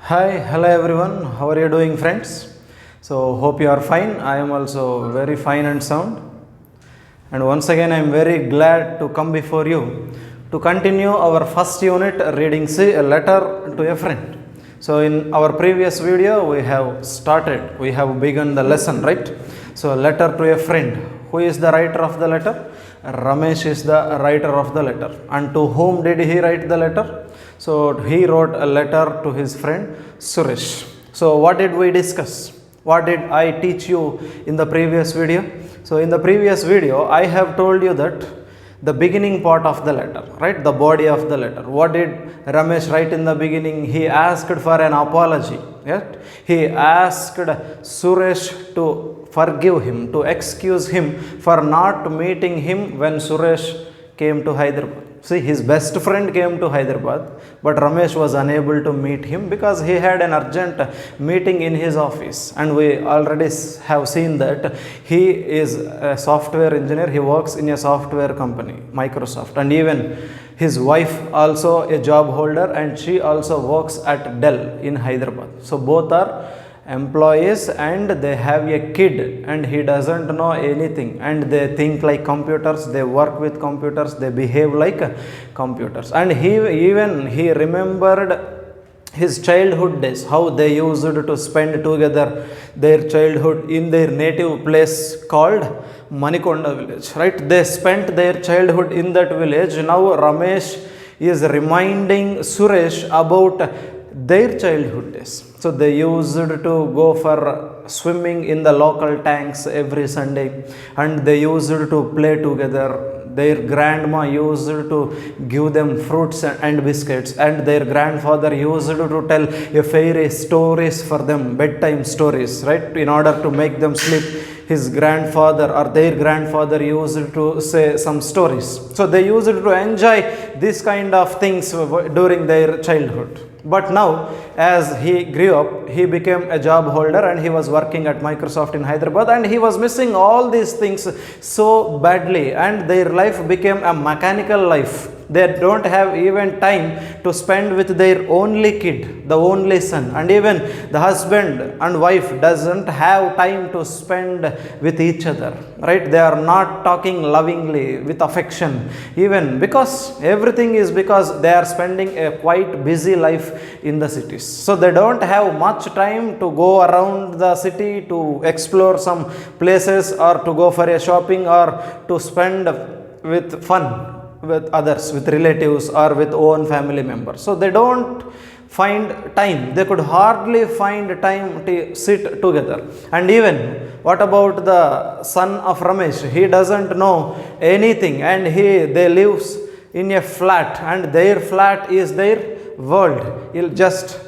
Hi, hello everyone. How are you doing, friends? So, hope you are fine. I am also very fine and sound. And once again, I am very glad to come before you to continue our first unit reading a letter to a friend. So, in our previous video, we have begun the lesson, right? So, a letter to a friend. Who is the writer of the letter? Ramesh is the writer of the letter. And to whom did he write the letter? So, he wrote a letter to his friend Suresh. So, what did we discuss? What did I teach you in the previous video? So, in the previous video, I have told you that the beginning part of the letter, right? The body of the letter. What did Ramesh write in the beginning? He asked for an apology. Right? He asked Suresh to forgive him, to excuse him for not meeting him when Suresh came to Hyderabad. See, his best friend came to Hyderabad, but Ramesh was unable to meet him because he had an urgent meeting in his office. And we already have seen that he is a software engineer. He works in a software company, Microsoft. And even his wife also a job holder, and she also works at Dell in Hyderabad. So both are employees and they have a kid, and he doesn't know anything, and they think like computers, they work with computers, they behave like computers. And he remembered his childhood days, how they used to spend together their childhood in their native place called Manikonda village, right? They spent their childhood in that village. Now Ramesh is reminding Suresh about their childhood days. So they used to go for swimming in the local tanks every Sunday, and they used to play together. Their grandma used to give them fruits and biscuits, and their grandfather used to tell a fairy stories for them, bedtime stories, right, in order to make them sleep. His grandfather or their grandfather used to say some stories. So they used to enjoy this kind of things during their childhood. But now, as he grew up, he became a job holder and he was working at Microsoft in Hyderabad, and he was missing all these things so badly, and their life became a mechanical life. They don't have even time to spend with their only kid, the only son, and even the husband and wife doesn't have time to spend with each other, right? They are not talking lovingly with affection, even because everything is because they are spending a quite busy life in the cities. So they don't have much time to go around the city to explore some places, or to go for a shopping, or to spend with fun with others, with relatives, or with own family members. So they don't find time. They could hardly find time to sit together. And even what about the son of Ramesh? He doesn't know anything, and they lives in a flat, and their flat is their world. He'll just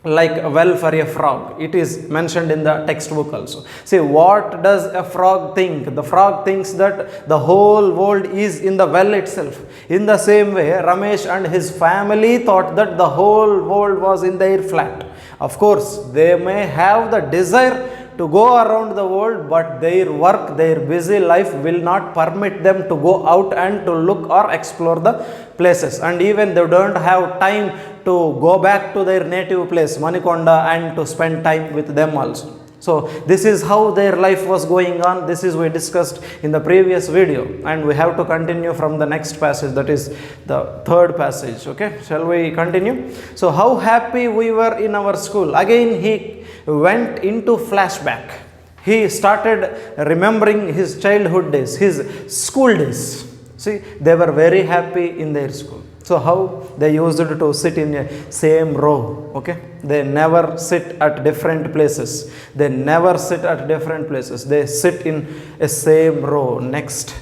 like a well for a frog. It is mentioned in the textbook also. See, what does a frog think? The frog thinks that the whole world is in the well itself. In the same way, Ramesh and his family thought that the whole world was in their flat. Of course, they may have the desire to go around the world, but their work, their busy life will not permit them to go out and to look or explore the places. And even they don't have time to go back to their native place, Manikonda, and to spend time with them also. So this is how their life was going on. This is we discussed in the previous video, and we have to continue from the next passage, that is the third passage. Okay, shall we continue? So how happy we were in our school. Again he went into flashback. He started remembering his childhood days, his school days. See, they were very happy in their school. So how they used to sit in a same row. Okay, they never sit at different places. They never sit at different places. They sit in a same row next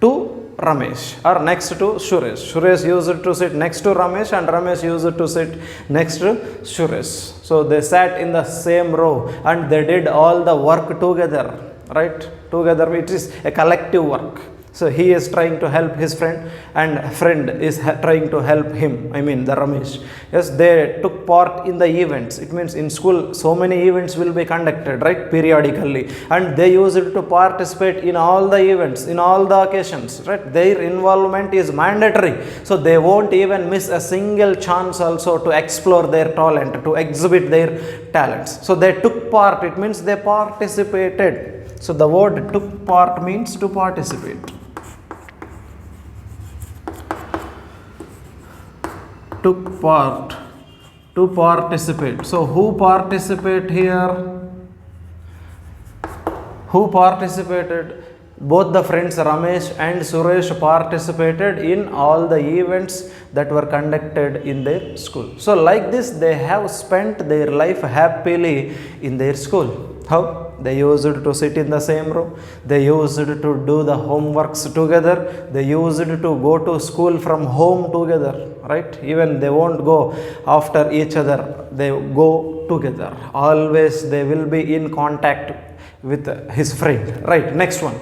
to Ramesh, or next to Suresh. Suresh used to sit next to Ramesh, and Ramesh used to sit next to Suresh. So they sat in the same row, and they did all the work together, right? Together, it is a collective work. So he is trying to help his friend, and friend is trying to help him, I mean the Ramesh. Yes, they took part in the events. It means in school so many events will be conducted, right, periodically, and they used to participate in all the events, in all the occasions, right. Their involvement is mandatory, so they won't even miss a single chance also to explore their talent, to exhibit their talents. So they took part, it means they participated. So the word took part means to participate. Took part, to participate. So who participate here? Who participated? Both the friends Ramesh and Suresh participated in all the events that were conducted in their school. So like this, they have spent their life happily in their school. How? They used to sit in the same room, they used to do the homeworks together, they used to go to school from home together, right. Even they won't go after each other, they go together. Always they will be in contact with his friend, right. Next one,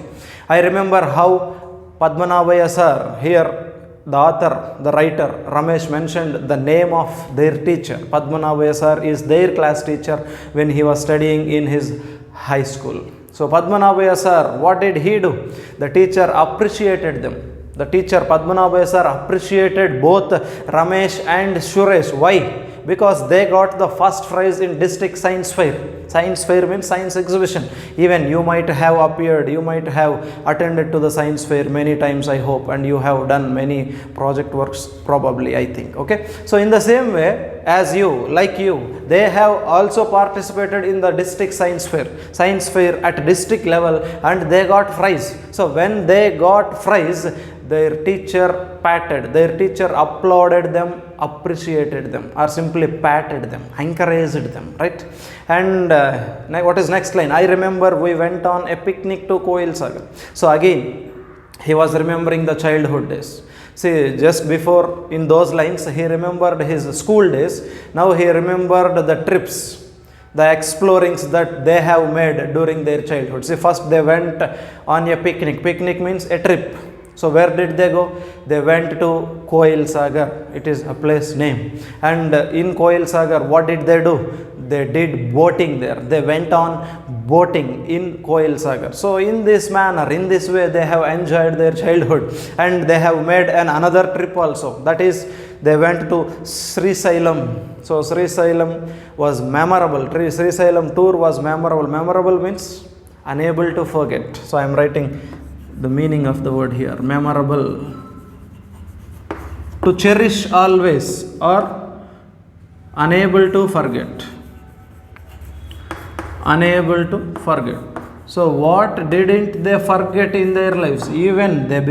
I remember how Padmanabhaya sir, here the author, the writer Ramesh mentioned the name of their teacher. Padmanabhaya sir is their class teacher when he was studying in his high school. So Padmanabhaya sir, what did he do? The teacher appreciated them. The teacher Padmanabhaya sir appreciated both Ramesh and Suresh. Why? Because they got the first prize in district science fair. Science fair means science exhibition. Even you might have appeared, you might have attended to the science fair many times, I hope, and you have done many project works probably, I think. Okay, so in the same way as you, like you, they have also participated in the district science fair at district level, and they got prize. So when they got prize, their teacher patted, their teacher applauded them, appreciated them, or simply patted them, encouraged them, right. And what is next line? I remember we went on a picnic to Koil Sagar. So again he was remembering the childhood days. See, just before in those lines he remembered his school days. Now he remembered the trips, the explorings that they have made during their childhood. See, first they went on a picnic. Picnic means a trip. So where did they go? They went to Koil Sagar. It is a place name. And in Koil Sagar, what did they do? They did boating there. They went on boating in Koil Sagar. So in this manner, in this way, they have enjoyed their childhood, and they have made another trip also. That is, they went to Sri Sailam. So Sri Sailam was memorable. Sri Sailam tour was memorable. Memorable means unable to forget. So I am writing the meaning of the word here. Memorable, to cherish always, or unable to forget. Unable to forget. So what didn't they forget in their lives? Even they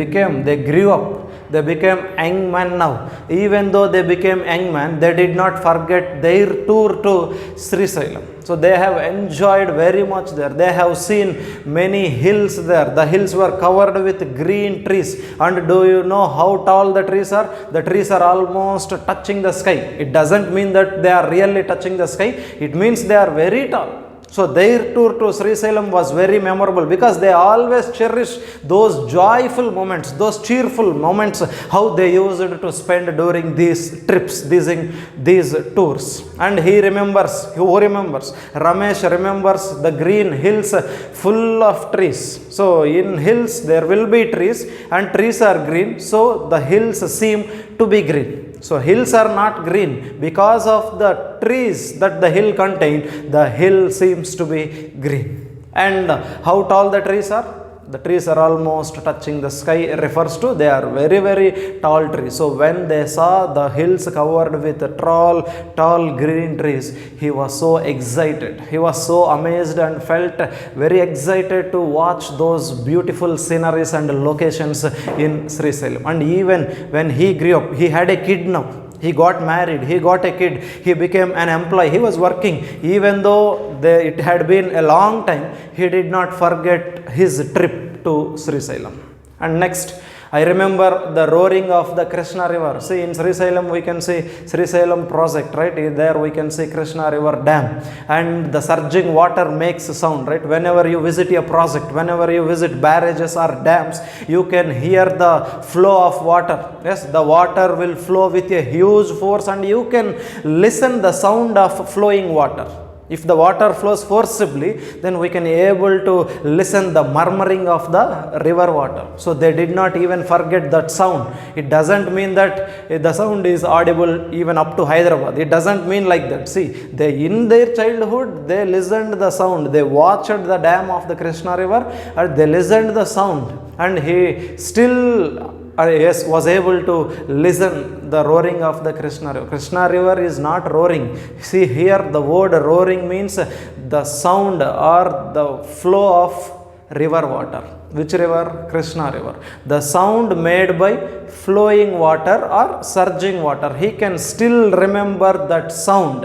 grew up, they became young men now. Even though they became young men, they did not forget their tour to Sri Sailam. So they have enjoyed very much there. They have seen many hills there. The hills were covered with green trees. And do you know how tall the trees are? The trees are almost touching the sky. It doesn't mean that they are really touching the sky. It means they are very tall. So their tour to Sri Sailam was very memorable, because they always cherish those joyful moments, those cheerful moments, how they used to spend during these trips, these tours. And who remembers? Ramesh remembers the green hills full of trees. So in hills there will be trees, and trees are green, so the hills seem to be green. So hills are not green because of the trees that the hill contained. The hill seems to be green. And how tall the trees are? The trees are almost touching the sky. It refers to they are very, very tall trees. So when they saw the hills covered with tall green trees, he was so excited. He was so amazed and felt very excited to watch those beautiful sceneries and locations in Sri Sailam. And even when he grew up, he had a kid now. He got married, he got a kid, he became an employee, he was working. Even though it had been a long time, he did not forget his trip to Sri Sailam. And next, I remember the roaring of the Krishna river. See, in Srisailam we can see Srisailam project, right? There we can see Krishna river dam, and the surging water makes a sound, right? Whenever you visit a project, whenever you visit barrages or dams, you can hear the flow of water. Yes, the water will flow with a huge force, and you can listen the sound of flowing water. If the water flows forcibly, then we can able to listen the murmuring of the river water. So they did not even forget that sound. It doesn't mean that the sound is audible even up to Hyderabad. It doesn't mean like that. See, they in their childhood, they listened the sound. They watched the dam of the Krishna river, and they listened the sound. And he still yes, was able to listen the roaring of the Krishna river. Krishna river is not roaring. See, here the word roaring means the sound or the flow of river water. Which river? Krishna river. The sound made by flowing water or surging water. He can still remember that sound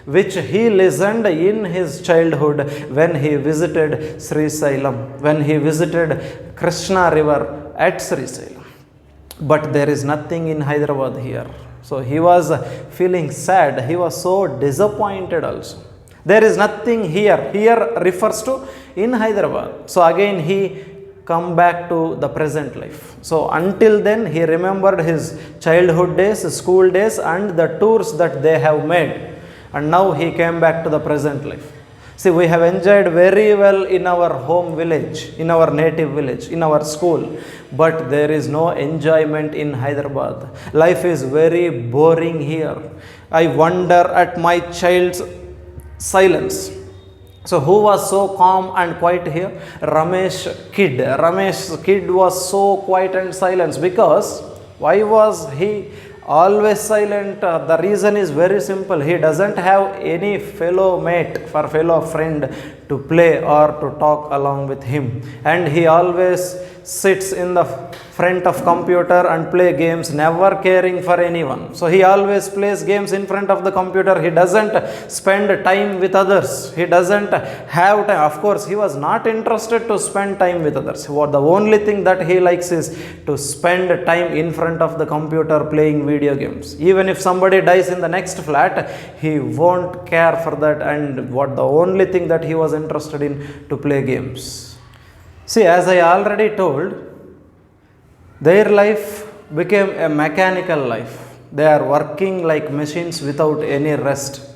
which he listened in his childhood when he visited Srisailam, when he visited Krishna river at Srisailam. But there is nothing in Hyderabad here. So he was feeling sad. He was so disappointed also. There is nothing here. Here refers to in Hyderabad. So again he come back to the present life. So until then he remembered his childhood days, school days, and the tours that they have made. And now he came back to the present life. See, we have enjoyed very well in our home village, in our native village, in our school, but there is no enjoyment in Hyderabad. Life is very boring here. I wonder at my child's silence. So who was so calm and quiet here? Ramesh kid. Ramesh kid was so quiet and silent because why was he always silent? The reason is very simple. He doesn't have any fellow mate or fellow friend to play or to talk along with him, and he always sits in the front of computer and play games, never caring for anyone. So he always plays games in front of the computer. He doesn't spend time with others. He doesn't have time. Of course, he was not interested to spend time with others. What the only thing that he likes is to spend time in front of the computer playing video games. Even if somebody dies in the next flat, he won't care for that, and what the only thing that he was interested in to play games. See, as I already told, their life became a mechanical life. They are working like machines without any rest.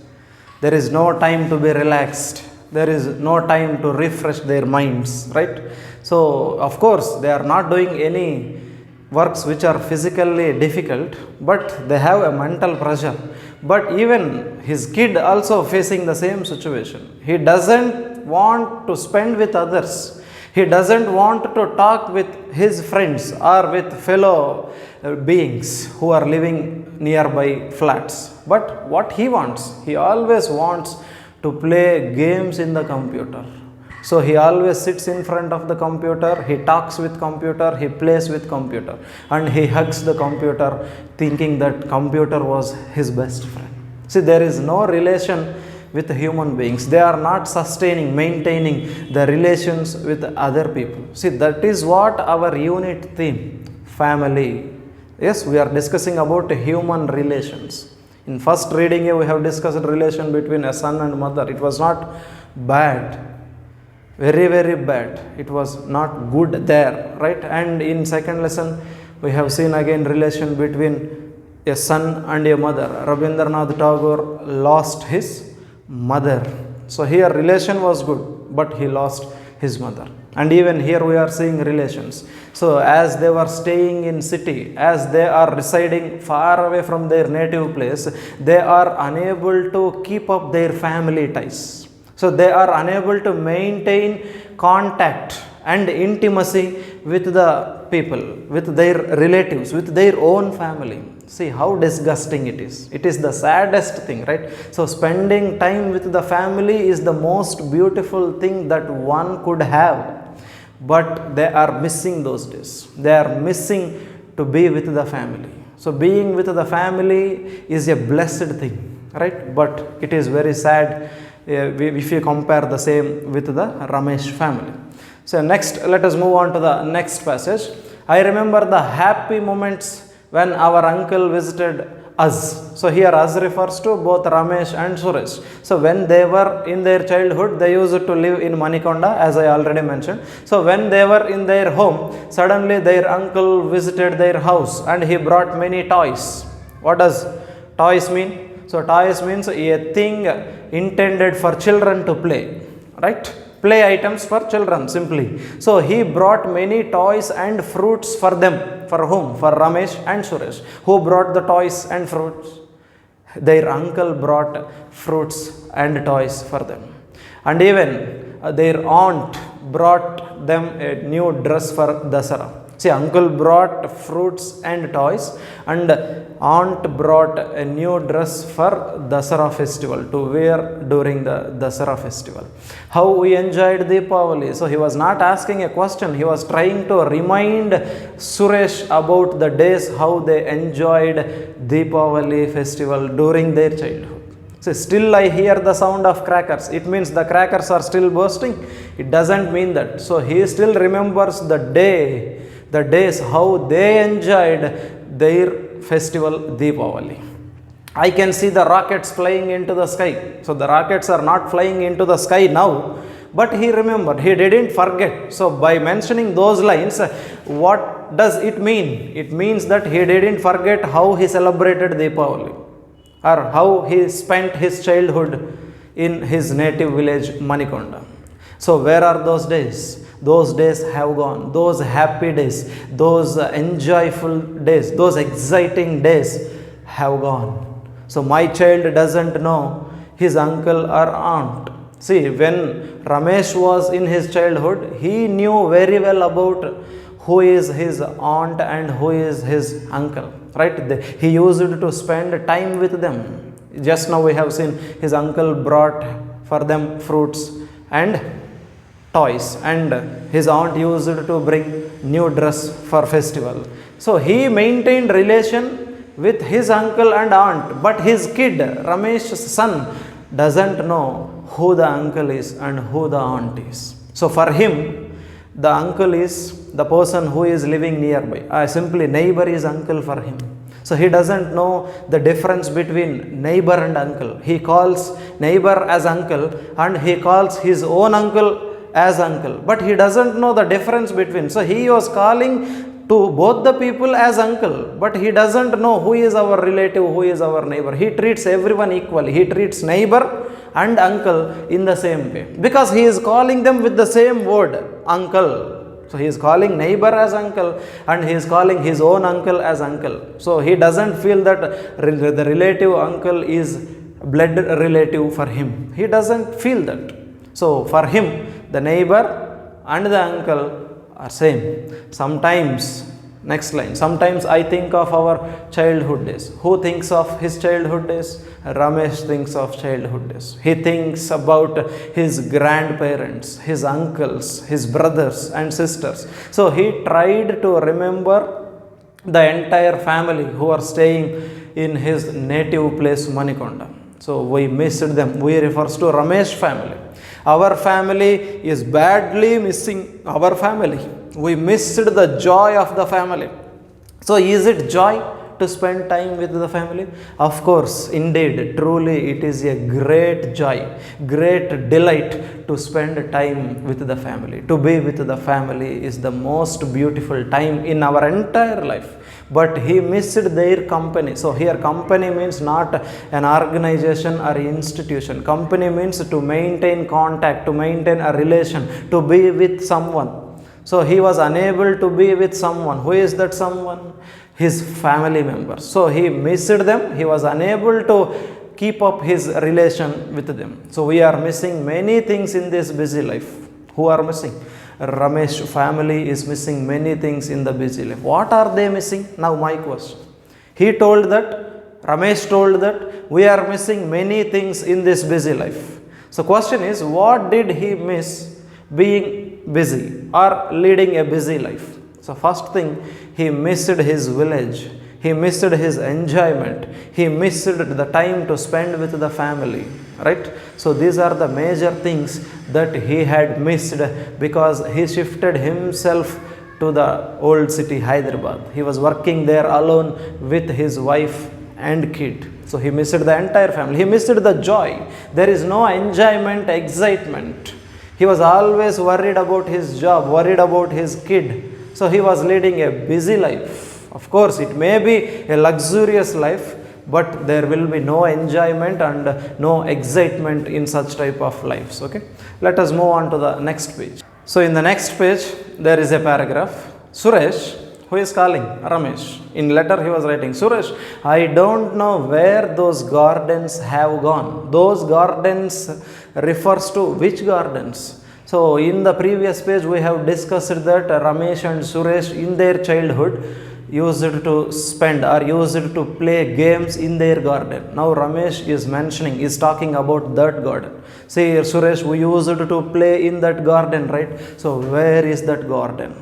There is no time to be relaxed. There is no time to refresh their minds, right? So, of course, they are not doing any works which are physically difficult, but they have a mental pressure. But even his kid also facing the same situation. He doesn't want to spend with others. He doesn't want to talk with his friends or with fellow beings who are living nearby flats. But what he wants, he always wants to play games in the computer. So he always sits in front of the computer, he talks with computer, he plays with computer, and he hugs the computer thinking that computer was his best friend. See, there is no relation with human beings. They are not sustaining, maintaining the relations with other people. See, that is what our unit theme, family. Yes, we are discussing about human relations. In first reading we have discussed relation between a son and mother. It was not bad, very, very bad. It was not good there, right? And in second lesson, we have seen again relation between a son and a mother. Rabindranath Tagore lost his mother. So here relation was good, but he lost his mother. And even here we are seeing relations. So as they were staying in city, as they are residing far away from their native place, they are unable to keep up their family ties. So they are unable to maintain contact and intimacy with the people, with their relatives, with their own family. See how disgusting it is. It is the saddest thing, right? So spending time with the family is the most beautiful thing that one could have. But they are missing those days. They are missing to be with the family. So being with the family is a blessed thing, right? But it is very sad if you compare the same with the Ramesh family. So next, let us move on to the next passage. I remember the happy moments when our uncle visited us. So here us refers to both Ramesh and Suresh. So when they were in their childhood, they used to live in Manikonda, as I already mentioned. So when they were in their home, suddenly their uncle visited their house and he brought many toys. What does toys mean? So toys means a thing intended for children to play, right? Play items for children simply. So he brought many toys and fruits for them. For whom? For Ramesh and Suresh. Who brought the toys and fruits? Their uncle brought fruits and toys for them. And even their aunt brought them a new dress for Dasara. See, uncle brought fruits and toys, and aunt brought a new dress for Dasara festival to wear during the Dasara festival. How we enjoyed Deepavali. So he was not asking a question, he was trying to remind Suresh about the days how they enjoyed Deepavali festival during their childhood. So still I hear the sound of crackers. It means the crackers are still bursting. It doesn't mean that. So he still remembers the days how they enjoyed their festival Deepavali. I can see the rockets flying into the sky. So the rockets are not flying into the sky now, but he remembered, he didn't forget. So by mentioning those lines, what does it mean? It means that he didn't forget how he celebrated Deepavali, or how he spent his childhood in his native village Manikonda. So where are those days? Those days have gone. Those happy days, those enjoyable days, those exciting days have gone. So my child doesn't know his uncle or aunt. See, when Ramesh was in his childhood, he knew very well about who is his aunt and who is his uncle, right? He used to spend time with them. Just now we have seen his uncle brought for them fruits and toys, and his aunt used to bring new dress for festival. So he maintained relation with his uncle and aunt, but his kid, Ramesh's son, doesn't know who the uncle is and who the aunt is. So for him, the uncle is the person who is living nearby. Simply neighbor is uncle for him. So he doesn't know the difference between neighbor and uncle. He calls neighbor as uncle and he calls his own uncle as uncle, but he doesn't know the difference between. So he was calling to both the people as uncle, but he doesn't know who is our relative, who is our neighbor. He treats everyone equally. He treats neighbor and uncle in the same way, because he is calling them with the same word, uncle. So he is calling neighbor as uncle and he is calling his own uncle as uncle. So he doesn't feel that the relative uncle is blood relative for him. He doesn't feel that. So for him, the neighbor and the uncle are same. Sometimes, next line, sometimes I think of our childhood days. Who thinks of his childhood days? Ramesh thinks of childhood days. He thinks about his grandparents, his uncles, his brothers and sisters. So he tried to remember the entire family who are staying in his native place Manikonda. So we missed them. We refers to Ramesh family. Our family is badly missing our family. We missed the joy of the family. So is it joy to spend time with the family? Of course, indeed, truly it is a great joy, great delight to spend time with the family. To be with the family is the most beautiful time in our entire life. But he missed their company. So here company means not an organization or institution. Company means to maintain contact, to maintain a relation, to be with someone. So he was unable to be with someone. Who is that someone? His family members. So he missed them. He was unable to keep up his relation with them. So we are missing many things in this busy life. Who are missing? Ramesh family is missing many things in the busy life. What are they missing? Now my question. He told that, Ramesh told that we are missing many things in this busy life. So question is, what did he miss being busy or leading a busy life? So first thing, he missed his village. He missed his enjoyment. He missed the time to spend with the family, right? So these are the major things that he had missed because he shifted himself to the old city Hyderabad. He was working there alone with his wife and kid. So he missed the entire family. He missed the joy. There is no enjoyment, excitement. He was always worried about his job, worried about his kid. So he was leading a busy life. Of course, it may be a luxurious life, but there will be no enjoyment and no excitement in such type of lives. Okay, let us move on to the next page. So in the next page, there is a paragraph. Suresh, who is calling Ramesh, in letter he was writing, Suresh, I don't know where those gardens have gone. Those gardens refers to which gardens? So in the previous page we have discussed that Ramesh and Suresh in their childhood used to spend or used to play games in their garden. Now Ramesh is mentioning, is talking about that garden. See Suresh, we used to play in that garden, right? So where is that garden?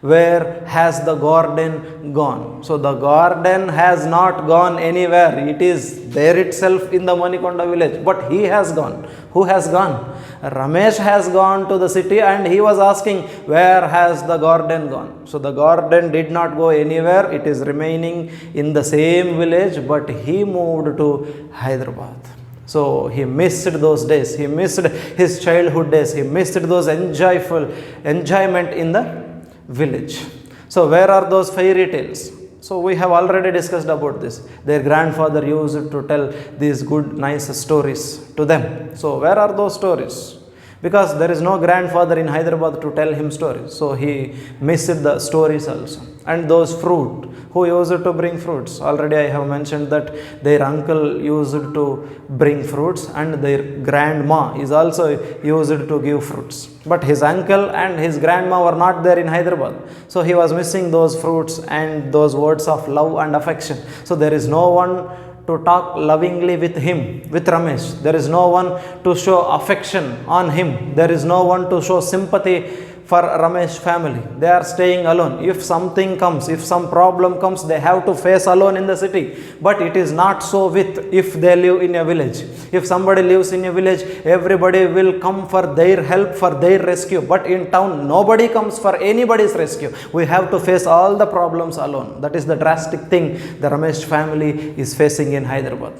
Where has the garden gone? So the garden has not gone anywhere. It is there itself in the Manikonda village. But he has gone. Who has gone? Ramesh has gone to the city and he was asking, where has the garden gone? So the garden did not go anywhere. It is remaining in the same village, but he moved to Hyderabad. So he missed those days. He missed his childhood days. He missed those enjoyment in the village. So where are those fairy tales? So we have already discussed about this. Their grandfather used to tell these good nice stories to them. So where are those stories? Because there is no grandfather in Hyderabad to tell him stories. So he missed the stories also. And those fruit, who used to bring fruits? Already I have mentioned that their uncle used to bring fruits and their grandma is also used to give fruits. But his uncle and his grandma were not there in Hyderabad. So he was missing those fruits and those words of love and affection. So there is no one to talk lovingly with him, with Ramesh. There is no one to show affection on him. There is no one to show sympathy for Ramesh family. They are staying alone. If something comes, if some problem comes, they have to face alone in the city. But it is not so with if they live in a village. If somebody lives in a village, everybody will come for their help, for their rescue. But in town, nobody comes for anybody's rescue. We have to face all the problems alone. That is the drastic thing the Ramesh family is facing in Hyderabad.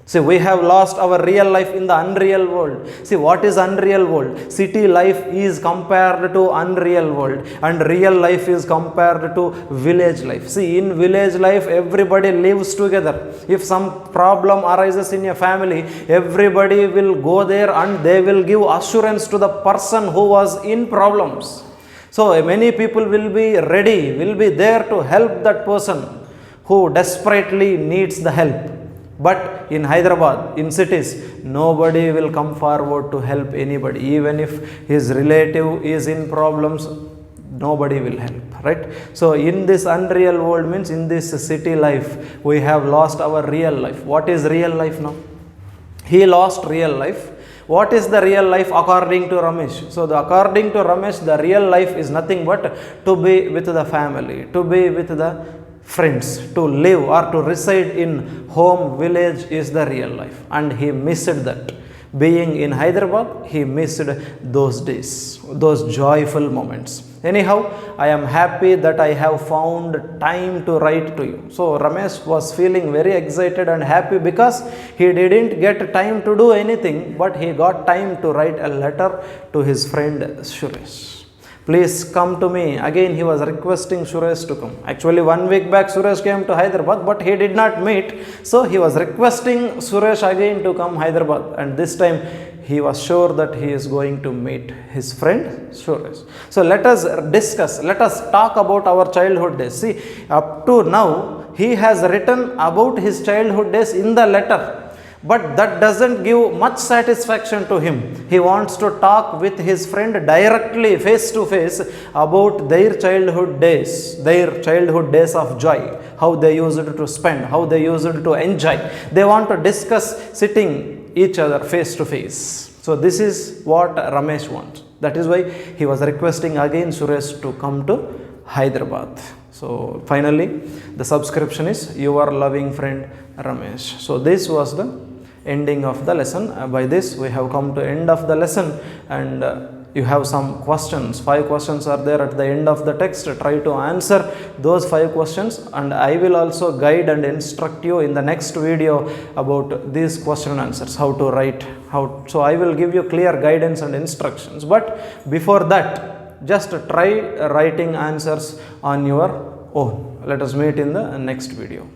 See, we have lost our real life in the unreal world. See, what is unreal world? City life is compared to unreal world and real life is compared to village life. See, in village life, everybody lives together. If some problem arises in a family, everybody will go there and they will give assurance to the person who was in problems. So, many people will be ready, will be there to help that person who desperately needs the help. But in Hyderabad, in cities, nobody will come forward to help anybody. Even if his relative is in problems, nobody will help, right? So in this unreal world means in this city life, we have lost our real life. What is real life now? He lost real life. What is the real life according to Ramesh? So according to Ramesh, the real life is nothing but to be with the family, to be with the friends, to live or to reside in home village is the real life, and he missed that. Being in Hyderabad, he missed those days, those joyful moments. Anyhow, I am happy that I have found time to write to you. So Ramesh was feeling very excited and happy because he didn't get time to do anything, but he got time to write a letter to his friend Suresh. Please come to me. Again, he was requesting Suresh to come. Actually, 1 week back, Suresh came to Hyderabad, but he did not meet. So, he was requesting Suresh again to come Hyderabad. And this time, he was sure that he is going to meet his friend Suresh. So, let us discuss, let us talk about our childhood days. See, up to now, he has written about his childhood days in the letter. But that doesn't give much satisfaction to him. He wants to talk with his friend directly, face to face, about their childhood days of joy, how they used to spend, how they used to enjoy. They want to discuss sitting each other face to face. So this is what Ramesh wants. That is why he was requesting again Suresh to come to Hyderabad. So finally, the subscription is your loving friend Ramesh. So this was the ending of the lesson. By this we have come to end of the lesson, and you have some questions. 5 questions are there at the end of the text. Try to answer those 5 questions, and I will also guide and instruct you in the next video about these question and answers, how to write, so I will give you clear guidance and instructions. But before that, just try writing answers on your own. Let us meet in the next video.